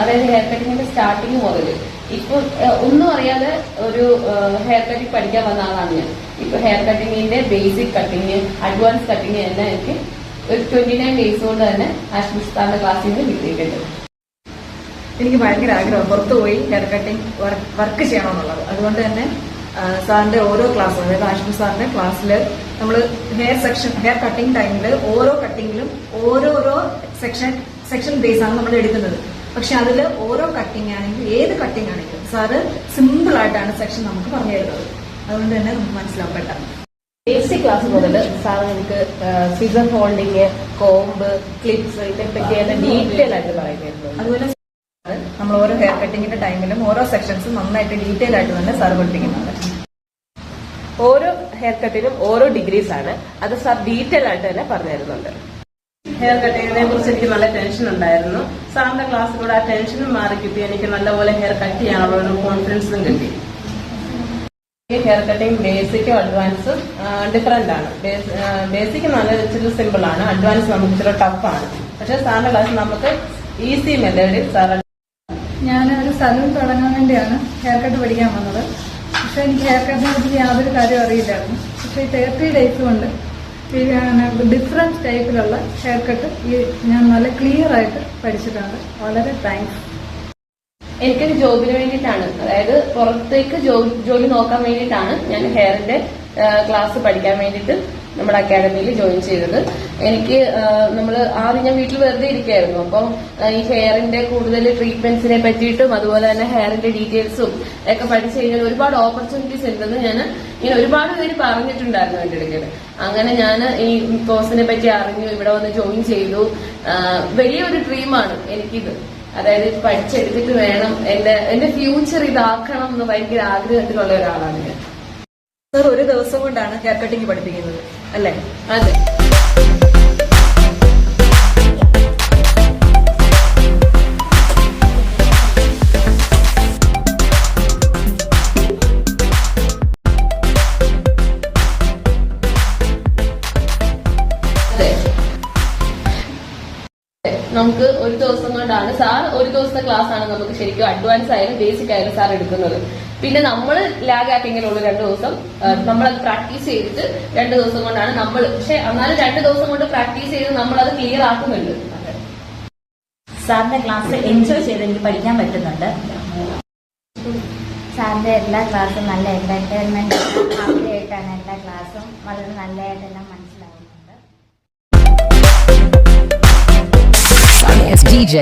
അതായത് hair കട്ടിങ്ങിന്റെ starting മുതൽ ഇപ്പൊ ഒന്നും അറിയാതെ ഒരു ഹെയർ കട്ടിങ് പഠിക്കാൻ വന്ന ആളാണ് ഞാൻ. ഇപ്പൊ ഹെയർ കട്ടിങ്ങിന്റെ ബേസിക് കട്ടിങ്, അഡ്വാൻസ് കട്ടിങ് തന്നെ എനിക്ക് ഒരു 29 ഡേയ്സ് കൊണ്ട് തന്നെ ആഷ്മിസ്ഥാന്റെ ക്ലാസ്സിൽ നിന്ന് കിട്ടിയിട്ടുണ്ട്. എനിക്ക് ഭയങ്കര ആഗ്രഹം പുറത്തു പോയി ഹെയർ കട്ടിങ് വർക്ക് ചെയ്യണമെന്നുള്ളത്. അതുകൊണ്ട് തന്നെ സാറിന്റെ ഓരോ ക്ലാസ്സും, അതായത് ആഷ്മിസ് സാറിന്റെ ക്ലാസ്സിൽ നമ്മൾ ഹെയർ കട്ടിങ് ടൈമിൽ ഓരോ കട്ടിങ്ങിലും ഓരോരോ സെക്ഷൻ ബേസ് ആണ് നമ്മൾ എടുക്കുന്നത്. പക്ഷെ അതിൽ ഓരോ കട്ടിങ് ആണെങ്കിലും ഏത് കട്ടിങ് ആണെങ്കിലും സാറ് സിമ്പിൾ ആയിട്ടാണ് സെക്ഷൻ നമുക്ക് പറഞ്ഞു തരുന്നത്. അതുകൊണ്ട് തന്നെ നമുക്ക് മനസ്സിലാക്കട്ട ബേസിക് ക്ലാസ് മുതൽ സാർ നമുക്ക് സിസർ ഹോൾഡിങ്, കോംബ്, ക്ലിപ്സ് ഇതിനെപ്പറ്റി ഡീറ്റെയിൽ ആയിട്ട് പറയുന്നത്. അതുപോലെ നമ്മൾ ഓരോ ഹെയർ കട്ടിങ്ങിന്റെ ടൈമിലും ഓരോ സെക്ഷൻസും നന്നായിട്ട് ഡീറ്റെയിൽ ആയിട്ട് തന്നെ സാർ പഠിപ്പിക്കുന്നുണ്ട്. ഓരോ ഹെയർ കട്ടിനും ഓരോ ഡിഗ്രീസ് ആണ്, അത് സാർ ഡീറ്റെയിൽ ആയിട്ട് തന്നെ പറഞ്ഞു തരുന്നുണ്ട്. ഹെയർ കട്ടിങ്ങിനെ കുറിച്ച് എനിക്ക് നല്ല ടെൻഷൻ ഉണ്ടായിരുന്നു. സാറിന്റെ ക്ലാസ്സിലൂടെ ആ ടെൻഷനും മാറി കിട്ടി. എനിക്ക് നല്ലപോലെ ഹെയർ കട്ട് ചെയ്യാനുള്ള ഒരു കോൺഫിഡൻസും കിട്ടി. ഈ ഹെയർ കട്ടിങ് ബേസിക്കും അഡ്വാൻസും ഡിഫറെന്റ് ആണ്. ബേസിക് നല്ല ഇച്ചിരി സിമ്പിൾ ആണ്, അഡ്വാൻസ് നമുക്ക് ഇച്ചിരി ടഫാണ്. പക്ഷെ സാറിന്റെ ക്ലാസ് നമുക്ക് ഈസി മെത്തേഡിൽ സാർ. ഞാൻ ഒരു സലൂൺ തുടങ്ങാൻ വേണ്ടിയാണ് ഹെയർ കട്ട് പഠിക്കാൻ വന്നത്. പക്ഷെ എനിക്ക് ഹെയർ കട്ടിനെ കുറിച്ച് യാതൊരു കാര്യം അറിയില്ലായിരുന്നു. പക്ഷെ ഈ 30 ഡേയ്സ് കൊണ്ട് ഡിഫറെന്റ് ടൈപ്പിലുള്ള ഹെയർ കട്ട് ഞാൻ നല്ല ക്ലിയർ ആയിട്ട് പഠിച്ചിട്ടുണ്ട്. വളരെ താങ്ക്സ്. എനിക്കൊരു ജോബിന് വേണ്ടിയിട്ടാണ്, അതായത് പുറത്തേക്ക് ജോലി നോക്കാൻ വേണ്ടിയിട്ടാണ് ഞാൻ ഹെയറിന്റെ ക്ലാസ് പഠിക്കാൻ വേണ്ടിയിട്ട് നമ്മുടെ അക്കാഡമിയിൽ ജോയിൻ ചെയ്തത്. എനിക്ക് ആദ്യം ഞാൻ വീട്ടിൽ വെറുതെ ഇരിക്കുകയായിരുന്നു. അപ്പം ഈ ഹെയറിന്റെ കൂടുതൽ ട്രീറ്റ്മെന്റ്സിനെ പറ്റിയിട്ടും അതുപോലെ തന്നെ ഹെയറിന്റെ ഡീറ്റെയിൽസും ഒക്കെ പഠിച്ചു കഴിഞ്ഞാൽ ഒരുപാട് ഓപ്പർച്യൂണിറ്റീസ് ഉണ്ടെന്ന് ഇങ്ങനെ ഒരുപാട് പേര് പറഞ്ഞിട്ടുണ്ടായിരുന്നു എന്റെ ഇടയ്ക്ക്. അങ്ങനെ ഞാൻ ഈ കോഴ്സിനെ പറ്റി അറിഞ്ഞു, ഇവിടെ വന്ന് ജോയിൻ ചെയ്തു. വലിയൊരു ഡ്രീമാണ് എനിക്കിത്. അതായത് പഠിച്ചെടുത്തിട്ട് വേണം എന്റെ ഫ്യൂച്ചർ ഇതാക്കണം എന്ന് ഭയങ്കര ആഗ്രഹത്തിലുള്ള ഒരാളാണ് ഞാൻ. സാർ ഒരു ദിവസം കൊണ്ടാണ് ഹെയർ കട്ടിങ് പഠിപ്പിക്കുന്നത് അല്ലേ? അതെ. നമുക്ക് ഒരു ദിവസം കൊണ്ടാണ് സാർ ഒരു ദിവസത്തെ ക്ലാസ് ആണ് നമുക്ക് ശരിക്കും അഡ്വാൻസ് ആയാലും ബേസിക് ആയാലും സാർ എടുക്കുന്നത്. പിന്നെ നമ്മൾ ലാഗ് ആക്കിങ്ങനെയുള്ള 2 ദിവസം നമ്മളത് പ്രാക്ടീസ് ചെയ്തിട്ട് 2 ദിവസം കൊണ്ടാണ് നമ്മൾ. പക്ഷെ എന്നാലും 2 ദിവസം കൊണ്ട് പ്രാക്ടീസ് ചെയ്ത് നമ്മളത് ക്ലിയർ ആക്കുന്നുണ്ട്. സാറിന്റെ ക്ലാസ് എൻജോയ് ചെയ്ത് എനിക്ക് പഠിക്കാൻ പറ്റുന്നുണ്ട്. സാറിന്റെ എല്ലാ ക്ലാസ്സും നല്ല എന്റർടൈൻമെന്റ് ഹാപ്പി ആയിട്ടാണ് എല്ലാ ക്ലാസ്സും വളരെ നല്ലതായിട്ടെല്ലാം മനസ്സിലാവുന്നുണ്ട്. DJ